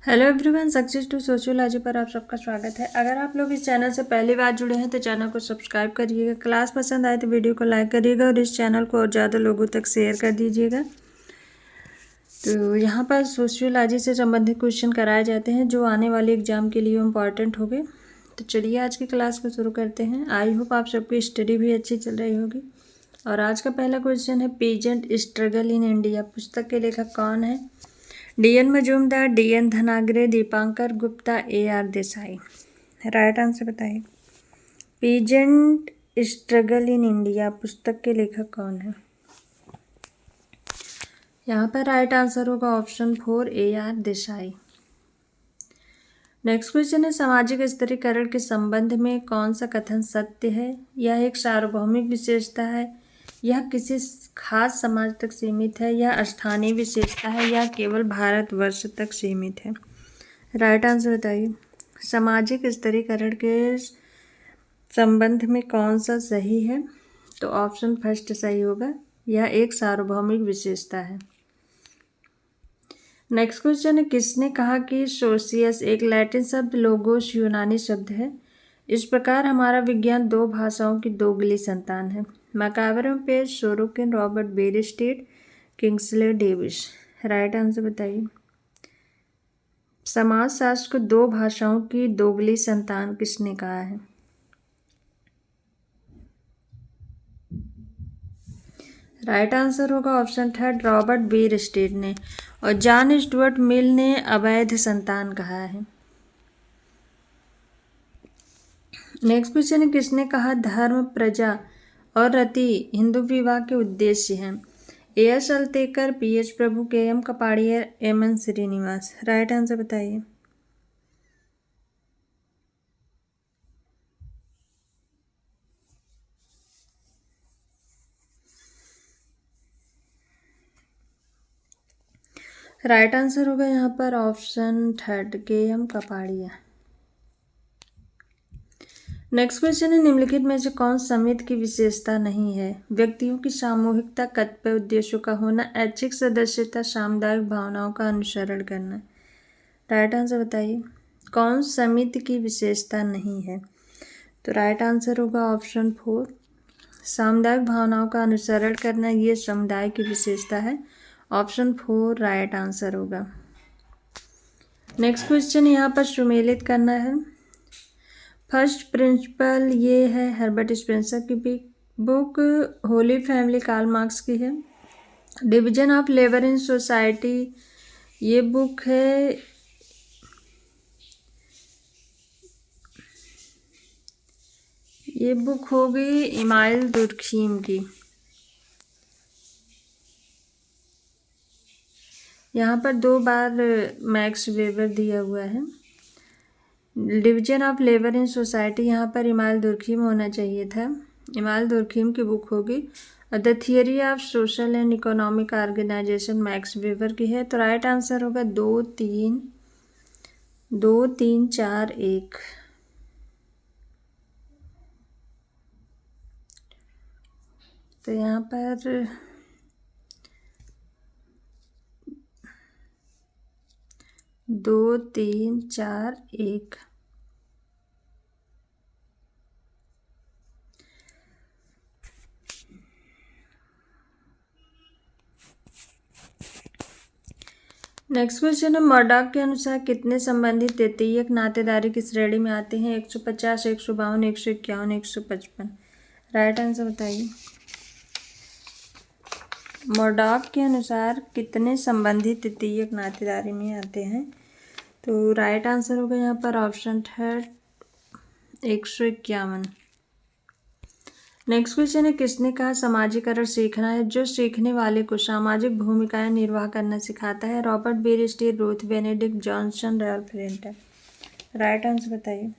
Hello everyone, success to sociology पर आप सबका स्वागत है। अगर आप लोग इस चैनल से पहली बार जुड़े हैं तो चैनल को सब्सक्राइब करिएगा। क्लास पसंद आए तो वीडियो को लाइक करिएगा और इस चैनल को और ज़्यादा लोगों तक शेयर कर दीजिएगा। तो यहाँ पर सोशियोलॉजी से संबंधित क्वेश्चन कराए जाते हैं जो आने वाले एग्जाम के लिए इम्पॉर्टेंट होंगे। तो चलिए आज की क्लास को शुरू करते हैं। आई होप आप सबकी स्टडी भी अच्छी चल रही होगी। और आज का पहला क्वेश्चन है, पीजेंट स्ट्रगल इन इंडिया पुस्तक के लेखक कौन है? DN. Majumdar, DN. Dhanagare, Dipankar Gupta, AR. Desai. Right answer बताइए। पीजेंट स्ट्रगल इन इंडिया पुस्तक के लेखक कौन है? यहाँ पर राइट आंसर होगा option 4, AR. Desai. Next question है, सामाजिक स्तरीकरण के संबंध में कौन सा कथन सत्य है? यह एक सार्वभौमिक विशेषता है, यह किसी खास समाज तक सीमित है, यह स्थानीय विशेषता है, या केवल भारतवर्ष तक सीमित है? राइट आंसर बताइए। सामाजिक स्तरीकरण के संबंध में कौन सा सही है? तो ऑप्शन फर्स्ट सही होगा, यह एक सार्वभौमिक विशेषता है। नेक्स्ट क्वेश्चन है, किसने कहा कि सोशियस एक लैटिन शब्द, लोगोस यूनानी शब्द है? इस प्रकार हमारा विज्ञान दो भाषाओं की दोगली संतान है। MacIver Page, Sorokin, Robert Bierstedt, Kingsley Davis. Right answer बताइए। समाजशास्त्र को दो भाषाओं की दोगली संतान किसने कहा है? राइट आंसर होगा ऑप्शन थर्ड, रॉबर्ट बेरिस्टेट ने। और जॉन स्टुअर्ट मिल ने अवैध संतान कहा है। नेक्स्ट क्वेश्चन है, किसने कहा धर्म, प्रजा और रति हिंदू विवाह के उद्देश्य हैं? AS. Altekar, PH. Prabhu, KM. Kapadia, MN. Srinivas. Right answer बताइए। राइट आंसर होगा यहाँ पर option third, KM. Kapadia. Next question है, निम्नलिखित में से कौन समिति की विशेषता नहीं है? व्यक्तियों की सामूहिकता, कतिपय उद्देश्यों का होना, ऐच्छिक सदस्यता, सामुदायिक भावनाओं का अनुसरण करना। राइट आंसर बताइए। कौन समिति की विशेषता नहीं है? तो राइट आंसर होगा ऑप्शन 4, सामुदायिक भावनाओं का अनुसरण करना, ये समुदाय की विशेषता है। ऑप्शन 4 राइट आंसर होगा। नेक्स्ट क्वेश्चन यहाँ पर सुमेलित करना है। फर्स्ट प्रिंसिपल ये है हर्बर्ट स्पेंसर की book, holy family Karl Marx की है। Division of labour in society ये बुक है होगी इमाइल दुर्खीम की। यहाँ पर 2 बार मैक्स वेबर दिया हुआ है। Division of labour in society यहाँ पर इमाइल दुर्खीम होना चाहिए था। इमाइल दुर्खीम की बुक होगी। The theory of social and economic organisation Max Weber की है। तो राइट आंसर होगा 2, 3, 4, 1। तो यहाँ पर 2, 3, 4, 1। नेक्स्ट क्वेश्चन है, मर्डॉक के अनुसार कितने संबंधित तृतीयक नातेदारी की श्रेणी में आते हैं? 150, 152, 151, 155। राइट आंसर बताइए। मर्डॉक के अनुसार कितने संबंधित तृतीयक नातेदारी में आते हैं? तो राइट आंसर होगा यहाँ पर ऑप्शन थर्ड, 151। नेक्स्ट क्वेश्चन है, किसने कहा सामाजिकरण सीखना है जो सीखने वाले को सामाजिक भूमिकाएं निर्वाह करना सिखाता है? Robert Bierstedt, Ruth Benedict, Johnson, Ralph Linton. Right answer बताइए।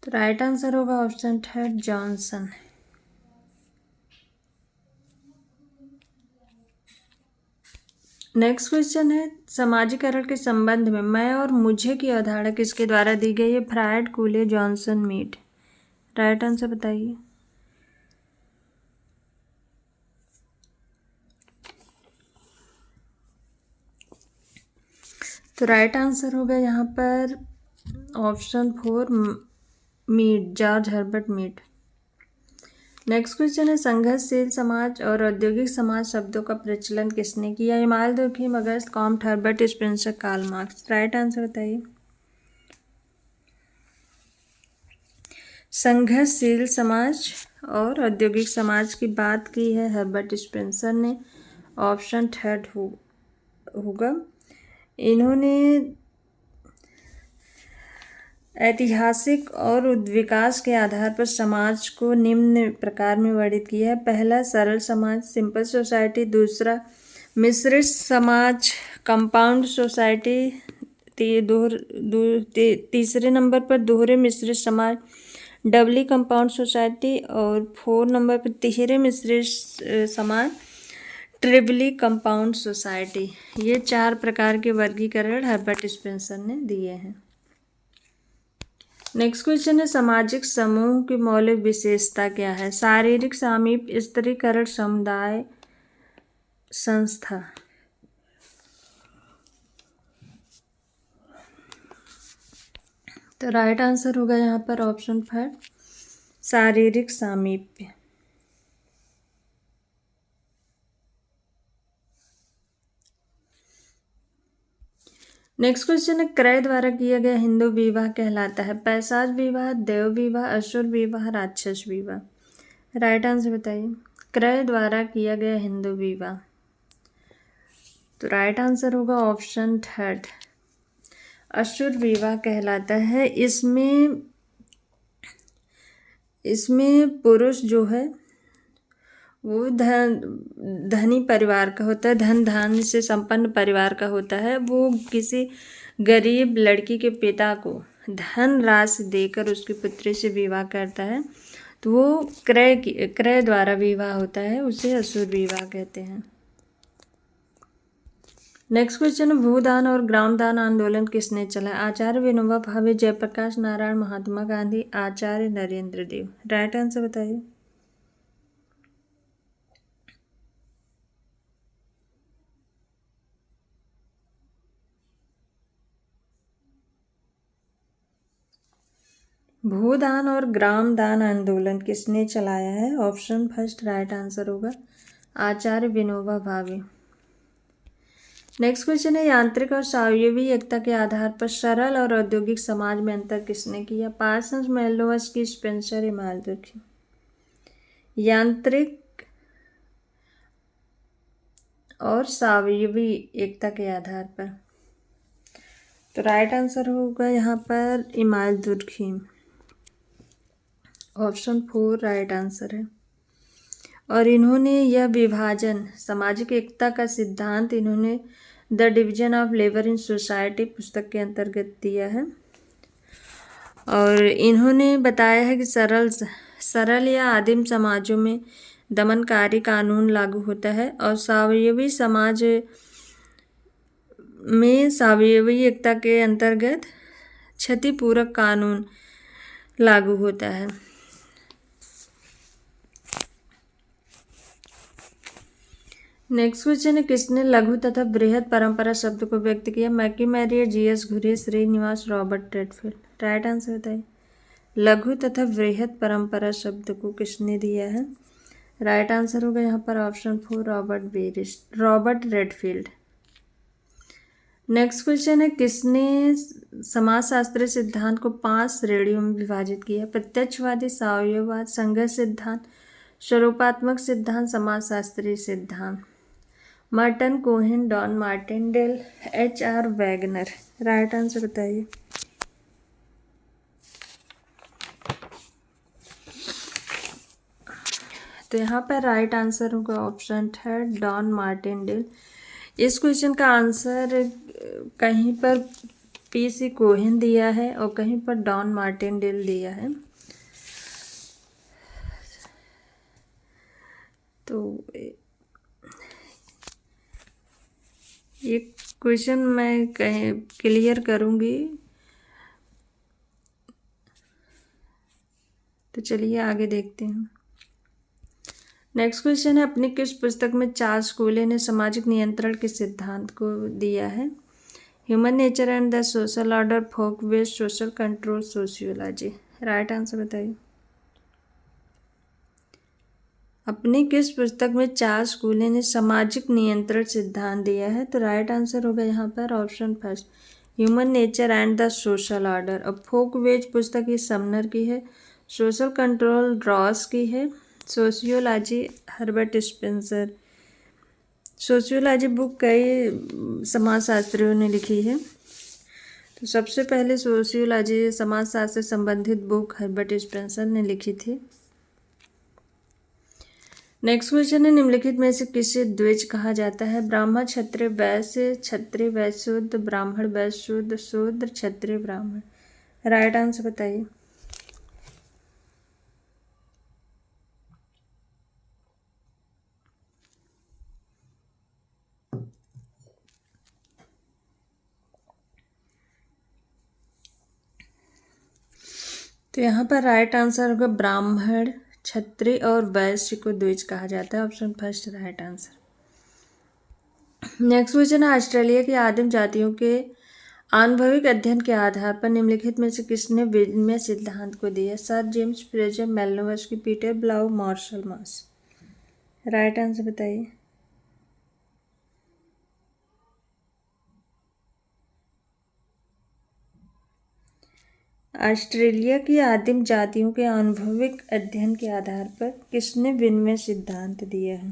तो राइट आंसर होगा option third, Johnson. Next question है, समाजीकरण के संबंध में मैं और मुझे की अवधारणा किसके द्वारा दी गई है? Freud, Cooley, Johnson, Mead. Right answer बताइए। तो राइट आंसर होगा यहाँ पर option 4 Mead, George Herbert Mead. Next question है संघर्षशील समाज और औद्योगिक समाज शब्दों का प्रचलन किसने किया? Emile Durkheim, Auguste Comte, Herbert Spencer, Karl Marx. Right answer बताइए। संघर्षशील समाज और औद्योगिक समाज की बात की है हर्बर्ट स्पेंसर ने। ऑप्शन 3 होगा। इन्होंने ऐतिहासिक और विकास के आधार पर समाज को निम्न प्रकार में वर्णित किया है। पहला सरल समाज, सिंपल सोसाइटी। दूसरा मिश्रित समाज, कंपाउंड सोसाइटी। तीसरे नंबर पर दोहरे मिश्रित समाज, डबली कंपाउंड सोसाइटी। और 4 नंबर पर तिहरे मिश्रित समाज, ट्रिपली कंपाउंड सोसाइटी। ये 4 प्रकार के वर्गीकरण हर्बर्ट स्पेंसर ने दिए हैं। नेक्स्ट क्वेश्चन है सामाजिक समूह की मौलिक विशेषता क्या है? शारीरिक सामीप्य, स्त्रीकरण, समुदाय, संस्था। तो राइट आंसर होगा यहाँ पर ऑप्शन 5 शारीरिक सामीप्य। नेक्स्ट क्वेश्चन है क्रय द्वारा किया गया हिंदू विवाह कहलाता है? पैशाच विवाह, देव विवाह, असुर विवाह, राक्षस विवाह। राइट आंसर बताइए। क्रय द्वारा किया गया हिंदू विवाह। तो राइट आंसर होगा ऑप्शन 3 असुर विवाह कहलाता है। इसमें पुरुष जो है वो धनी परिवार का होता है, धन धान्य से संपन्न परिवार का होता है। वो किसी गरीब लड़की के पिता को धन राशि देकर उसकी पुत्री से विवाह करता है, तो वो क्रय द्वारा विवाह होता है, उसे असुर विवाह कहते हैं। नेक्स्ट क्वेश्चन, भूदान और ग्रामदान आंदोलन किसने चलाया? आचार्य विनोबा भावे, जयप्रकाश नारायण, महात्मा गांधी, आचार्य नरेंद्र देव। राइट आंसर बताइए। भूदान और ग्रामदान आंदोलन किसने चलाया है? ऑप्शन 1 राइट आंसर होगा आचार्य विनोबा भावे। नेक्स्ट क्वेश्चन है यांत्रिक और सावयवी एकता के आधार पर सरल और औद्योगिक समाज में अंतर किसने किया? पार्सन्स, मेलोवस्की, स्पेंसर, इमाल दुर्खिम। यांत्रिक और सावयवी एकता के आधार पर। तो राइट आंसर होगा यहाँ पर इमाल दुर्खिम। ऑप्शन 4 राइट आंसर है। और इन्होंने यह विभाजन सामाजिक एकता का सिद्धांत इन्होंने the division of labour in society पुस्तक के अंतर्गत दिया है। और इन्होंने बताया है कि सरल या आदिम समाजों में दमनकारी कानून लागू होता है और सावयवी समाज में सावयवी एकता के अंतर्गत क्षतिपूरक कानून लागू होता है। नेक्स्ट क्वेश्चन है किसने लघु तथा बृहद परंपरा शब्द को व्यक्त किया? मैकी merrier, GS Ghurye, Srinivas, Robert Redfield. Right answer बताइए। लघु तथा बृहद परंपरा शब्द को किसने दिया है? राइट आंसर होगा यहाँ पर option 4 Robert Redfield. Next question है किसने समाजशास्त्रीय सिद्धांत को 5 श्रेणियों में विभाजित किया? प्रत्यक्षवादी, सावयववाद, संघर्ष सिद्धांत, स्वरूपात्मक सिद्धांत, समाजशास्त्रीय सिद्धांत। Martin Cohen, Don Martindale, HR Wagner. Right answer बताइए। तो यहाँ पर राइट आंसर होगा ऑप्शन 3 डॉन मार्टिनडेल। इस क्वेश्चन का आंसर कहीं पर PC कोहेन दिया है और कहीं पर डॉन मार्टिनडेल दिया है। तो ये क्वेश्चन मैं कहीं क्लियर करूँगी। तो चलिए आगे देखते हैं। नेक्स्ट क्वेश्चन है, अपनी किस पुस्तक में चार्ल्स कूले ने सामाजिक नियंत्रण के सिद्धांत को दिया है? Human nature and the social order, folkways, social control, sociology. Right answer बताइए। अपनी किस पुस्तक में चार्ल्स कूले ने सामाजिक नियंत्रण सिद्धांत दिया है? तो राइट आंसर होगा यहाँ पर option first, human nature and the social order. अब फोक वेज पुस्तक ये समनर की है, सोशल कंट्रोल रॉस की है, sociology Herbert Spencer. Sociology book कई समाजशास्त्रियों ने लिखी है। तो सबसे पहले सोशियोलॉजी समाजशास्त्र से संबंधित बुक हर्बर्ट स्पेंसर ने लिखी थी। नेक्स्ट क्वेश्चन है, निम्नलिखित में से किसे द्विज कहा जाता है? ब्राह्मण, क्षत्रिय, वैश्य, क्षत्रिय वैश्य शूद्र, ब्राह्मण वैश्य शूद्र, शूद्र क्षत्रिय ब्राह्मण। राइट आंसर बताइए। तो यहाँ पर राइट आंसर होगा ब्राह्मण, क्षत्रिय और वैश्य को द्विज कहा जाता है। Option first right answer. Next question है, ऑस्ट्रेलिया की आदिम जातियों के आनुभविक अध्ययन के आधार पर निम्नलिखित में से किसने विनिमय सिद्धांत को दिया? Sir James Frazer, Malinowski, Peter Blau, Marshall Mauss. Right answer बताइए। ऑस्ट्रेलिया की आदिम जातियों के आनुभविक अध्ययन के आधार पर किसने विनिमय सिद्धांत दिया है?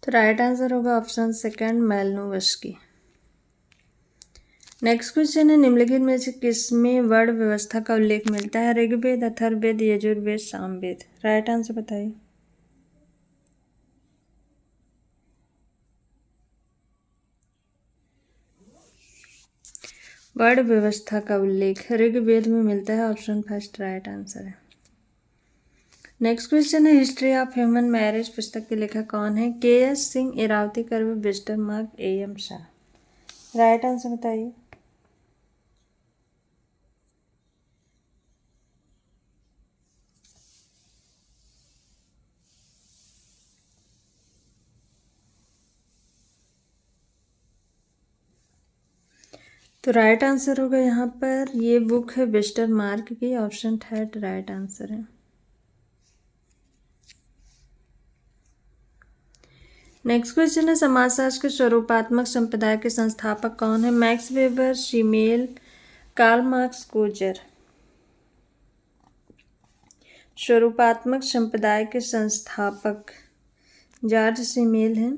तो राइट आंसर होगा ऑप्शन सेकंड, मेलनोवस्की। नेक्स्ट क्वेश्चन है, निम्नलिखित में से किसमें वर्ण व्यवस्था का उल्लेख मिलता है? ऋग्वेद, अथर्ववेद, यजुर्वेद, सामवेद। राइट आंसर बताइए। वर्ण व्यवस्था का उल्लेख ऋग्वेद में मिलता है। ऑप्शन फर्स्ट राइट आंसर है। नेक्स्ट क्वेश्चन है, हिस्ट्री ऑफ ह्यूमन मैरिज पुस्तक के लेखक कौन है? K S. Singh, Irawati Karve, Westermarck, A M. Shah. Right answer बताइए। तो राइट आंसर होगा यहाँ पर, ये बुक है वेस्टरमार्क की। ऑप्शन थर्ड राइट आंसर है। नेक्स्ट क्वेश्चन है, समाजशास्त्र के स्वरूपात्मक संप्रदाय के संस्थापक कौन है? Max Weber, Simmel, Karl Marx, Coser. स्वरूपात्मक संप्रदाय के संस्थापक जॉर्ज शीमेल हैं।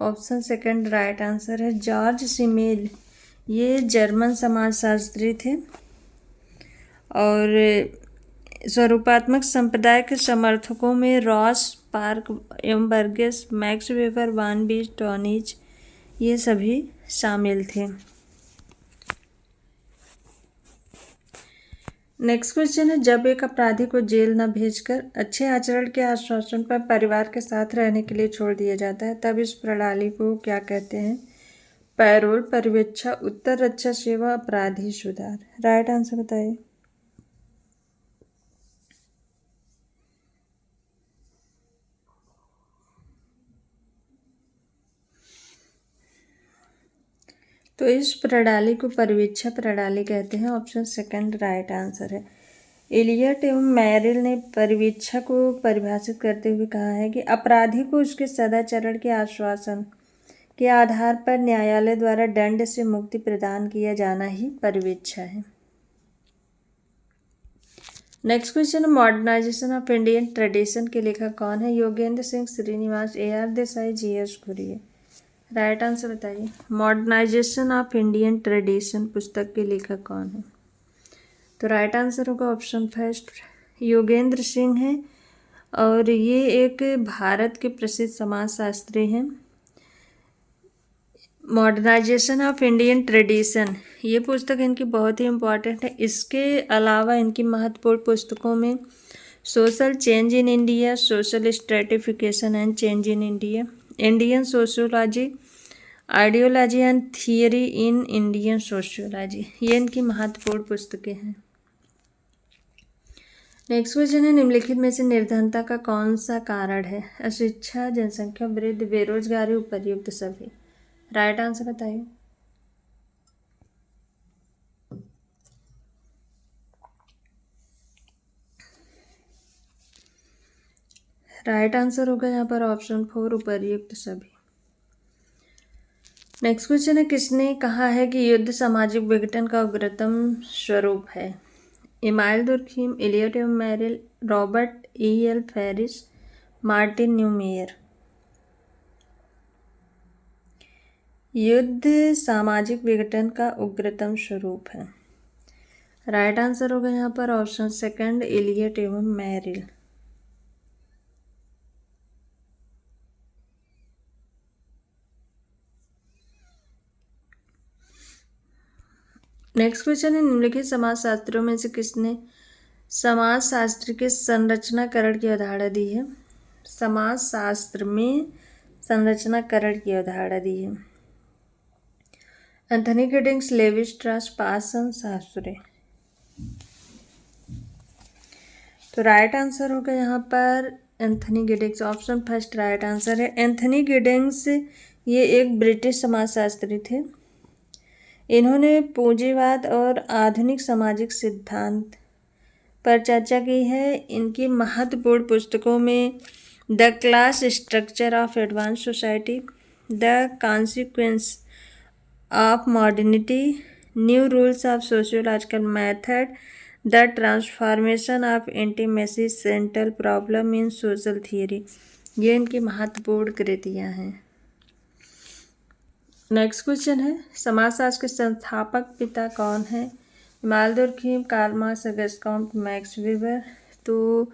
ऑप्शन सेकंड राइट आंसर है। जॉर्ज शीमेल ये जर्मन समाजशास्त्री थे और स्वरूपात्मक संप्रदाय के समर्थकों में रॉस, पार्क एवं Burgess, Max Weber, von Wiese, Tonnies ये सभी शामिल थे। नेक्स्ट क्वेश्चन है, जब एक अपराधी को जेल न भेजकर अच्छे आचरण के आश्वासन पर परिवार के साथ रहने के लिए छोड़ दिया जाता है तब इस प्रणाली को क्या कहते हैं? पैरोल, परिवीक्षा, उत्तर रक्षा सेवा, अपराधी सुधार। राइट आंसर बताइए। तो इस प्रणाली को परिवीक्षा प्रणाली कहते हैं। ऑप्शन सेकंड राइट आंसर है। एलियट एवं मैरिल ने परिवीक्षा को परिभाषित करते हुए कहा है कि अपराधी को उसके सदाचरण के आश्वासन के आधार पर न्यायालय द्वारा दंड से मुक्ति प्रदान किया जाना ही परिवीक्षा है। Next question, modernisation of Indian tradition के लेखक कौन है? Yogendra Singh, Srinivas, A R. Desai, G S. Ghurye. Right answer बताइए। मॉडर्नाइजेशन ऑफ इंडियन ट्रेडिशन पुस्तक के लेखक कौन है? तो राइट आंसर होगा ऑप्शन फर्स्ट, योगेंद्र सिंह है और ये एक भारत के प्रसिद्ध समाजशास्त्री हैं। मॉडर्नाइजेशन ऑफ इंडियन ट्रेडिशन ये पुस्तक इनकी बहुत ही इम्पॉर्टेंट है। इसके अलावा इनकी महत्वपूर्ण पुस्तकों में social change in India, social stratification and change in India, Indian sociology, ideology and theory in Indian sociology, ये इनकी महत्वपूर्ण पुस्तकें हैं। नेक्स्ट क्वेश्चन है, निम्नलिखित में से निर्धनता का कौन सा कारण है? अशिक्षा, जनसंख्या वृद्धि, बेरोजगारी, उपर्युक्त सभी। राइट आंसर बताइए। राइट आंसर होगा यहाँ पर ऑप्शन 4 उपर्युक्त सभी। नेक्स्ट क्वेश्चन है, किसने कहा है कि युद्ध सामाजिक विघटन का उग्रतम स्वरूप है? इमाइल दुर्खीम, इलियट एवं Merrill, Robert E.L. Faris, Martin Neumeyer. युद्ध सामाजिक विघटन का उग्रतम स्वरूप है। राइट आंसर होगा यहाँ पर ऑप्शन सेकंड, इलियट एवं मैरिल। नेक्स्ट क्वेश्चन है, निम्नलिखित समाजशास्त्रियों में से किसने समाजशास्त्र के संरचनाकरण की अवधारणा दी है? समाजशास्त्र में संरचनाकरण की अवधारणा दी है। एंथनी गिडिंग्स, लेवी स्ट्रास, पासन, सासुरे। तो राइट आंसर होगा यहाँ पर Anthony Giddings, option first right answer है। एंथनी गिडिंग्स ये एक ब्रिटिश समाजशास्त्री थे। इन्होंने पूंजीवाद और आधुनिक सामाजिक सिद्धांत पर चर्चा की है। इनकी महत्वपूर्ण पुस्तकों में the class structure of advance society, the consequence of modernity, new rules of sociological method, the transformation of intimacy, central problem in social theory, ये इनकी महत्वपूर्ण कृतियाँ हैं। नेक्स्ट क्वेश्चन है, समाजशास्त्र के संस्थापक पिता कौन है? Emile Durkheim, Karl Marx, Auguste Comte, Max Weber. तो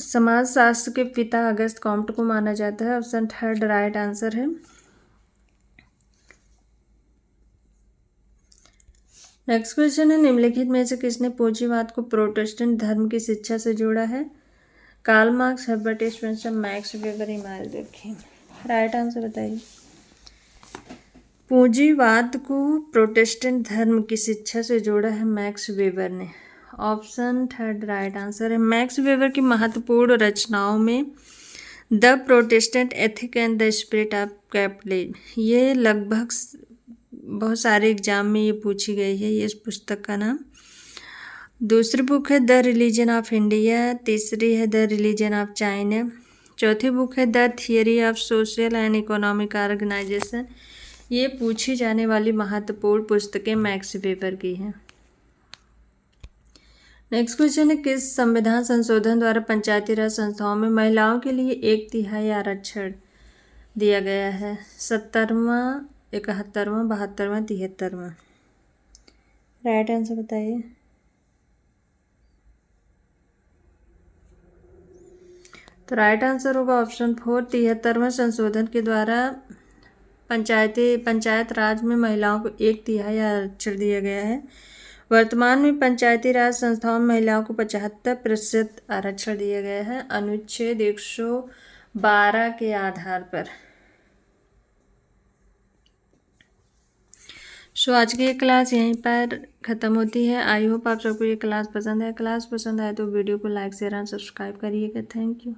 समाजशास्त्र के पिता अगस्त कॉम्ट को माना जाता है। ऑप्शन थर्ड राइट आंसर है। नेक्स्ट क्वेश्चन है, निम्नलिखित में से किसने पूंजीवाद को प्रोटेस्टेंट धर्म की शिक्षा से जोड़ा है? Karl Marx, Herbert Spencer, Max Weber, Emile Durkheim. Right answer बताइए। पूंजीवाद को प्रोटेस्टेंट धर्म की शिक्षा से जोड़ा है मैक्स वेबर ने। ऑप्शन थर्ड राइट आंसर है। मैक्स वेबर की महत्वपूर्ण रचनाओं में the Protestant ethic and the spirit of capitalism, ये लगभग बहुत सारे एग्जाम में ये पूछी गई है, ये इस पुस्तक का नाम। दूसरी बुक है द रिलीजन ऑफ इंडिया, तीसरी है द रिलीजन ऑफ चाइना, चौथी बुक है the theory of social and economic organisation. ये पूछी जाने वाली महत्वपूर्ण पुस्तकें मैक्स वेबर की हैं। नेक्स्ट क्वेश्चन है, किस संविधान संशोधन द्वारा पंचायती राज संस्थाओं में महिलाओं के लिए 1/3 आरक्षण दिया गया है? 70वां, 71वां, 72वां, 73वां। राइट आंसर बताइए। तो राइट आंसर होगा ऑप्शन 4 73वां संशोधन के द्वारा पंचायत राज में महिलाओं को 1/3 आरक्षण दिया गया है। वर्तमान में पंचायती राज संस्थाओं में महिलाओं को 75% आरक्षण दिया गया है अनुच्छेद 112 के आधार पर। सो आज की ये क्लास यहीं पर ख़त्म होती है। आई होप आप सबको ये क्लास पसंद है। क्लास पसंद आए तो वीडियो को लाइक शेयर एंड सब्सक्राइब करिएगा। Thank you.